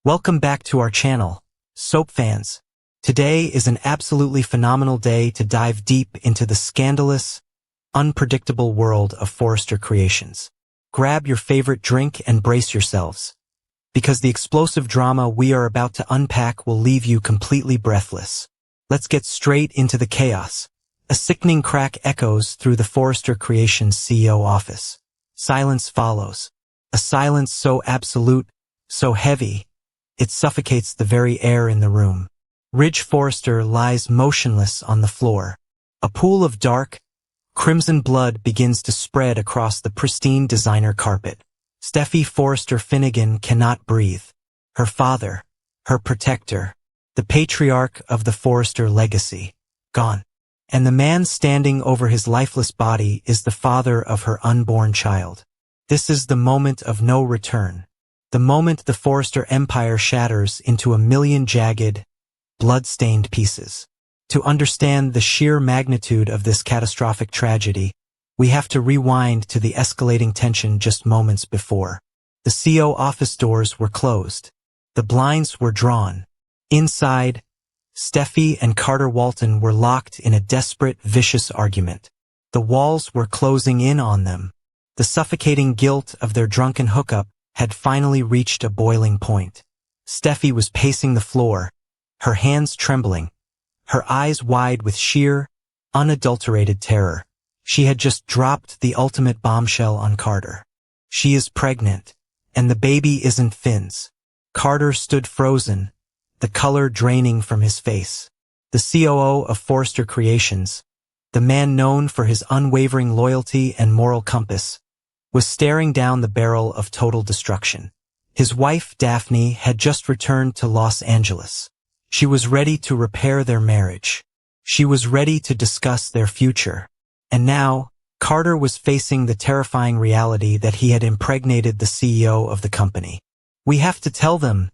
Welcome back to our channel, Soap fans. Today is an absolutely phenomenal day to dive deep into the scandalous, unpredictable world of Forrester Creations. Grab your favorite drink and brace yourselves, because the explosive drama we are about to unpack will leave you completely breathless. Let's get straight into the chaos. A sickening crack echoes through the Forrester Creations CEO office. Silence follows. A silence so absolute, so heavy, it suffocates the very air in the room. Ridge Forrester lies motionless on the floor. A pool of dark, crimson blood begins to spread across the pristine designer carpet. Steffy Forrester Finnegan cannot breathe. Her father, her protector, the patriarch of the Forrester legacy, gone. And the man standing over his lifeless body is the father of her unborn child. This is the moment of no return. The moment the Forrester empire shatters into a million jagged, blood-stained pieces. To understand the sheer magnitude of this catastrophic tragedy, we have to rewind to the escalating tension just moments before. The CO office doors were closed. The blinds were drawn. Inside, Steffy and Carter Walton were locked in a desperate, vicious argument. The walls were closing in on them. The suffocating guilt of their drunken hookup had finally reached a boiling point. Steffy was pacing the floor, her hands trembling, her eyes wide with sheer, unadulterated terror. She had just dropped the ultimate bombshell on Carter. She is pregnant, and the baby isn't Finn's. Carter stood frozen, the color draining from his face. The COO of Forrester Creations, the man known for his unwavering loyalty and moral compass, was staring down the barrel of total destruction. His wife, Daphne, had just returned to Los Angeles. She was ready to repair their marriage. She was ready to discuss their future. And now, Carter was facing the terrifying reality that he had impregnated the CEO of the company. "We have to tell them,"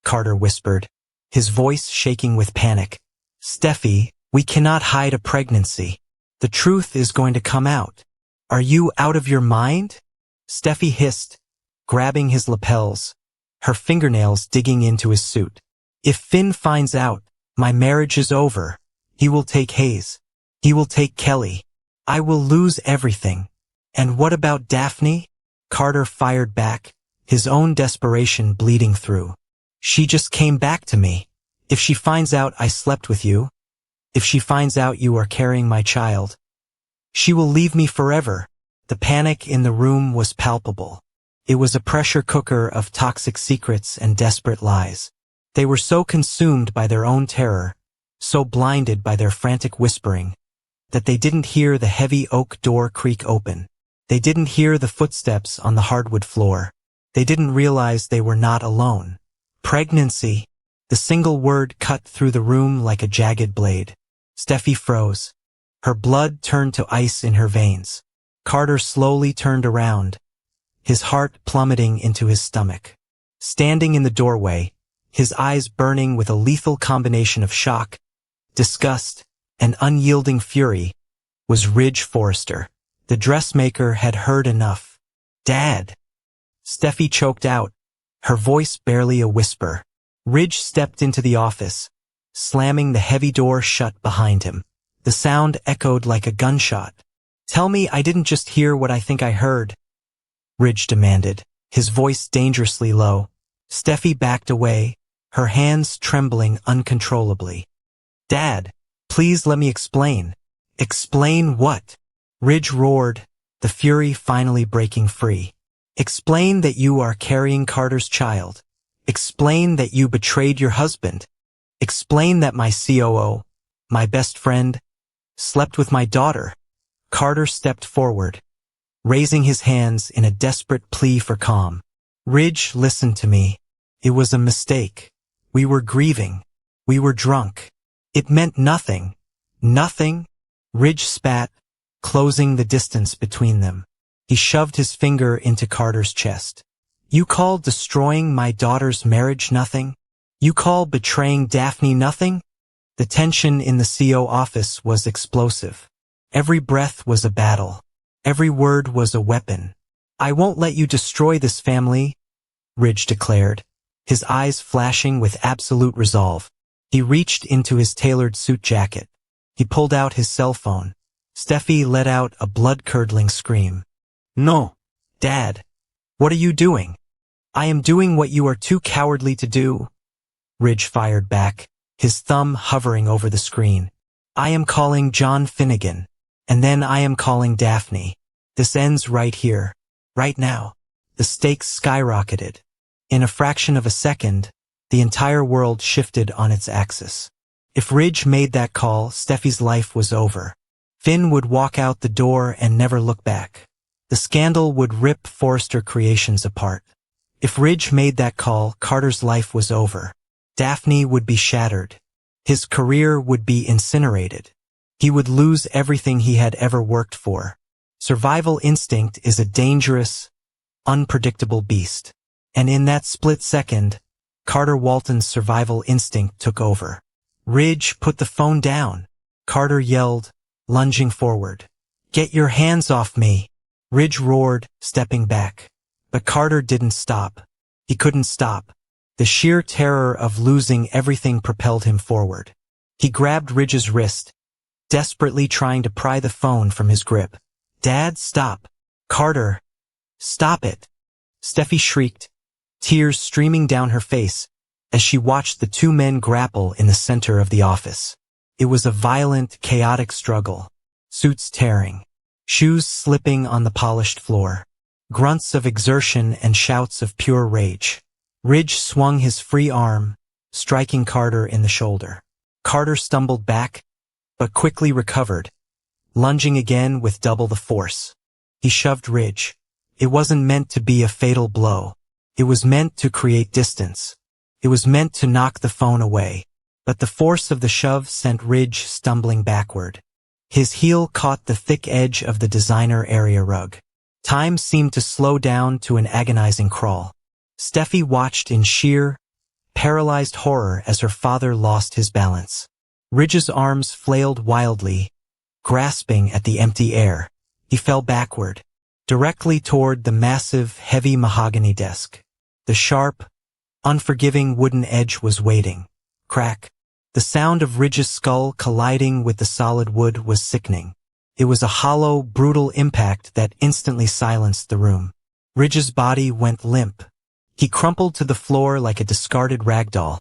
Carter whispered, his voice shaking with panic. "Steffy, we cannot hide a pregnancy. The truth is going to come out." "Are you out of your mind?" Steffy hissed, grabbing his lapels, her fingernails digging into his suit. "If Finn finds out, my marriage is over. He will take Hayes. He will take Kelly. I will lose everything." "And what about Daphne?" Carter fired back, his own desperation bleeding through. "She just came back to me. If she finds out I slept with you, if she finds out you are carrying my child, she will leave me forever." The panic in the room was palpable. It was a pressure cooker of toxic secrets and desperate lies. They were so consumed by their own terror, so blinded by their frantic whispering, that they didn't hear the heavy oak door creak open. They didn't hear the footsteps on the hardwood floor. They didn't realize they were not alone. Pregnancy. The single word cut through the room like a jagged blade. Steffy froze. Her blood turned to ice in her veins. Carter slowly turned around, his heart plummeting into his stomach. Standing in the doorway, his eyes burning with a lethal combination of shock, disgust, and unyielding fury, was Ridge Forrester. The dressmaker had heard enough. "Dad!" Steffy choked out, her voice barely a whisper. Ridge stepped into the office, slamming the heavy door shut behind him. The sound echoed like a gunshot. "Tell me I didn't just hear what I think I heard," Ridge demanded, his voice dangerously low. Steffy backed away, her hands trembling uncontrollably. "Dad, please let me explain." "Explain what?" Ridge roared, the fury finally breaking free. "Explain that you are carrying Carter's child. Explain that you betrayed your husband. Explain that my COO, my best friend, slept with my daughter." Carter stepped forward, raising his hands in a desperate plea for calm. "Ridge, listen to me. It was a mistake. We were grieving. We were drunk. It meant nothing." "Nothing?" Ridge spat, closing the distance between them. He shoved his finger into Carter's chest. "You call destroying my daughter's marriage nothing? You call betraying Daphne nothing?" The tension in the CO office was explosive. Every breath was a battle. Every word was a weapon. "I won't let you destroy this family," Ridge declared, his eyes flashing with absolute resolve. He reached into his tailored suit jacket. He pulled out his cell phone. Steffi let out a blood-curdling scream. "No, Dad. What are you doing?" "I am doing what you are too cowardly to do," Ridge fired back, his thumb hovering over the screen. "I am calling John Finnegan, and then I am calling Daphne. This ends right here, right now." The stakes skyrocketed. In a fraction of a second, the entire world shifted on its axis. If Ridge made that call, Steffi's life was over. Finn would walk out the door and never look back. The scandal would rip Forrester Creations apart. If Ridge made that call, Carter's life was over. Daphne would be shattered. His career would be incinerated. He would lose everything he had ever worked for. Survival instinct is a dangerous, unpredictable beast. And in that split second, Carter Walton's survival instinct took over. "Ridge, put the phone down," Carter yelled, lunging forward. "Get your hands off me," Ridge roared, stepping back. But Carter didn't stop. He couldn't stop. The sheer terror of losing everything propelled him forward. He grabbed Ridge's wrist, desperately trying to pry the phone from his grip. "Dad, stop. Carter, stop it." Steffi shrieked, tears streaming down her face as she watched the two men grapple in the center of the office. It was a violent, chaotic struggle, suits tearing, shoes slipping on the polished floor, grunts of exertion and shouts of pure rage. Ridge swung his free arm, striking Carter in the shoulder. Carter stumbled back, but quickly recovered, lunging again with double the force. He shoved Ridge. It wasn't meant to be a fatal blow. It was meant to create distance. It was meant to knock the phone away. But the force of the shove sent Ridge stumbling backward. His heel caught the thick edge of the designer area rug. Time seemed to slow down to an agonizing crawl. Steffi watched in sheer, paralyzed horror as her father lost his balance. Ridge's arms flailed wildly, grasping at the empty air. He fell backward, directly toward the massive, heavy mahogany desk. The sharp, unforgiving wooden edge was waiting. Crack. The sound of Ridge's skull colliding with the solid wood was sickening. It was a hollow, brutal impact that instantly silenced the room. Ridge's body went limp. He crumpled to the floor like a discarded rag doll,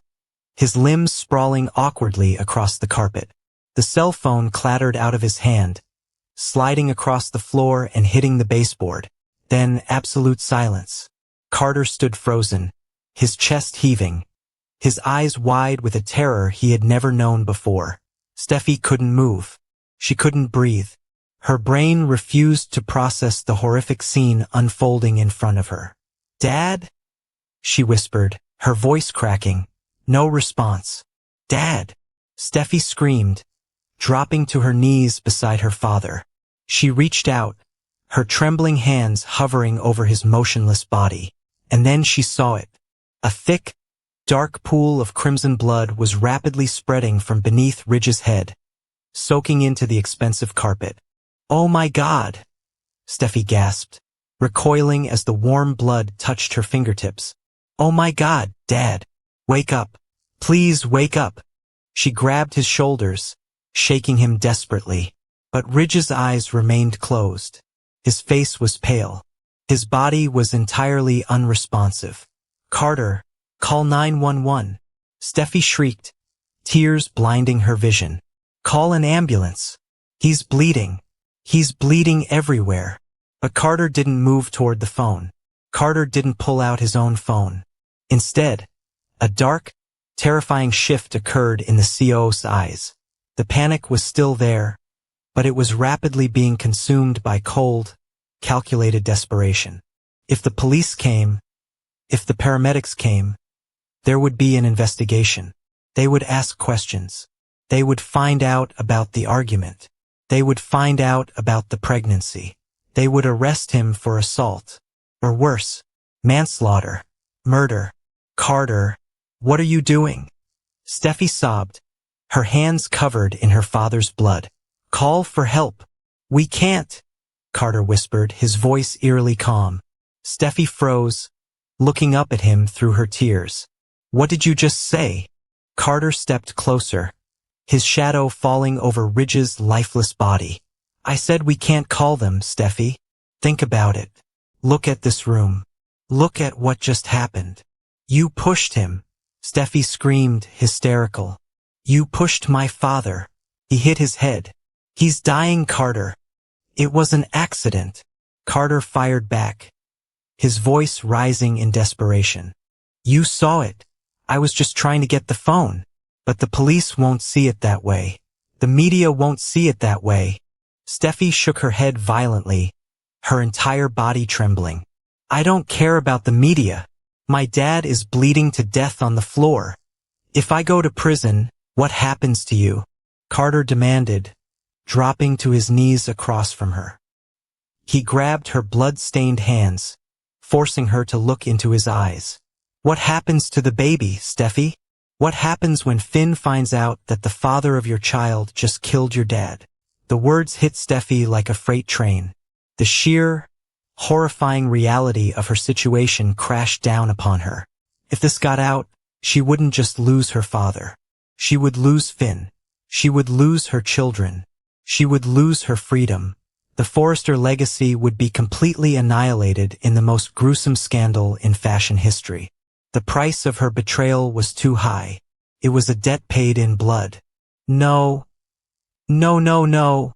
his limbs sprawling awkwardly across the carpet. The cell phone clattered out of his hand, sliding across the floor and hitting the baseboard. Then absolute silence. Carter stood frozen, his chest heaving, his eyes wide with a terror he had never known before. Steffi couldn't move. She couldn't breathe. Her brain refused to process the horrific scene unfolding in front of her. "Dad?" she whispered, her voice cracking. No response. "Dad!" Steffi screamed, dropping to her knees beside her father. She reached out, her trembling hands hovering over his motionless body. And then she saw it. A thick, dark pool of crimson blood was rapidly spreading from beneath Ridge's head, soaking into the expensive carpet. "Oh my God!" Steffi gasped, recoiling as the warm blood touched her fingertips. "Oh my God, Dad! Wake up! Please wake up!" She grabbed his shoulders, shaking him desperately. But Ridge's eyes remained closed. His face was pale. His body was entirely unresponsive. "Carter, call 911. Steffi shrieked, tears blinding her vision. "Call an ambulance. He's bleeding. He's bleeding everywhere." But Carter didn't move toward the phone. Carter didn't pull out his own phone. Instead, a dark, terrifying shift occurred in the CO's eyes. The panic was still there, but it was rapidly being consumed by cold, calculated desperation. If the police came, if the paramedics came, there would be an investigation. They would ask questions. They would find out about the argument. They would find out about the pregnancy. They would arrest him for assault. Or worse, manslaughter, murder. "Carter, what are you doing?" Steffi sobbed, her hands covered in her father's blood. "Call for help." "We can't," Carter whispered, his voice eerily calm. Steffi froze, looking up at him through her tears. What did you just say? Carter stepped closer, his shadow falling over Ridge's lifeless body. I said we can't call them, Steffy. Think about it. Look at this room. Look at what just happened. You pushed him. Steffy screamed, hysterical. You pushed my father. He hit his head. He's dying, Carter. It was an accident. Carter fired back, his voice rising in desperation. You saw it. I was just trying to get the phone. But the police won't see it that way. The media won't see it that way. Steffy shook her head violently, her entire body trembling. I don't care about the media. My dad is bleeding to death on the floor. If I go to prison, what happens to you? Carter demanded, dropping to his knees across from her. He grabbed her blood-stained hands, forcing her to look into his eyes. What happens to the baby, Steffy? What happens when Finn finds out that the father of your child just killed your dad? The words hit Steffy like a freight train. The sheer, horrifying reality of her situation crashed down upon her. If this got out, she wouldn't just lose her father. She would lose Finn. She would lose her children. She would lose her freedom. The Forrester legacy would be completely annihilated in the most gruesome scandal in fashion history. The price of her betrayal was too high. It was a debt paid in blood. No. No, no, no,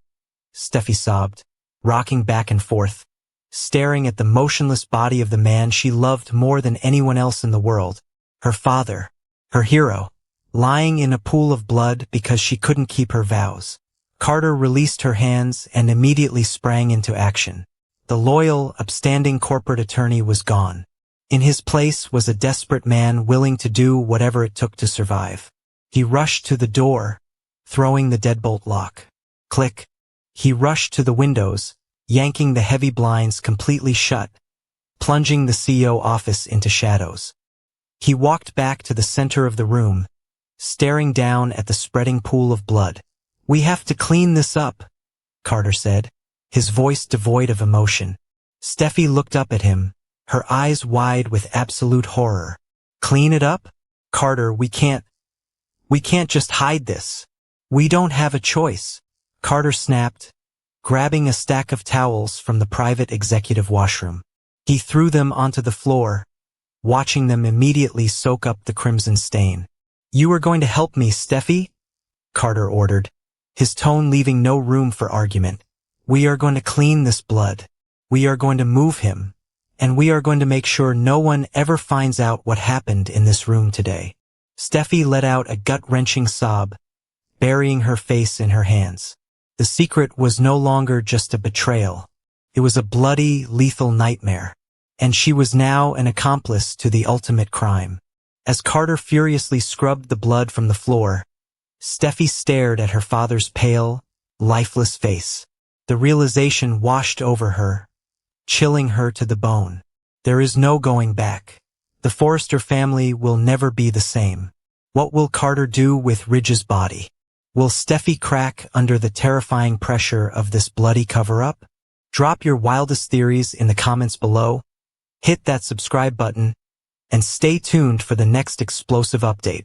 Steffy sobbed, rocking back and forth, staring at the motionless body of the man she loved more than anyone else in the world, her father, her hero, lying in a pool of blood because she couldn't keep her vows. Carter released her hands and immediately sprang into action. The loyal, upstanding corporate attorney was gone. In his place was a desperate man willing to do whatever it took to survive. He rushed to the door, throwing the deadbolt lock. Click. He rushed to the windows, yanking the heavy blinds completely shut, plunging the CEO office into shadows. He walked back to the center of the room, staring down at the spreading pool of blood. We have to clean this up, Carter said, his voice devoid of emotion. Steffy looked up at him, her eyes wide with absolute horror. Clean it up? Carter, we can't just hide this. We don't have a choice. Carter snapped, grabbing a stack of towels from the private executive washroom. He threw them onto the floor, watching them immediately soak up the crimson stain. You are going to help me, Steffy? Carter ordered, his tone leaving no room for argument. We are going to clean this blood. We are going to move him. And we are going to make sure no one ever finds out what happened in this room today. Steffy let out a gut-wrenching sob, burying her face in her hands. The secret was no longer just a betrayal. It was a bloody, lethal nightmare. And she was now an accomplice to the ultimate crime. As Carter furiously scrubbed the blood from the floor, Steffy stared at her father's pale, lifeless face. The realization washed over her, chilling her to the bone. There is no going back. The Forrester family will never be the same. What will Carter do with Ridge's body? Will Steffy crack under the terrifying pressure of this bloody cover-up? Drop your wildest theories in the comments below, hit that subscribe button, and stay tuned for the next explosive update.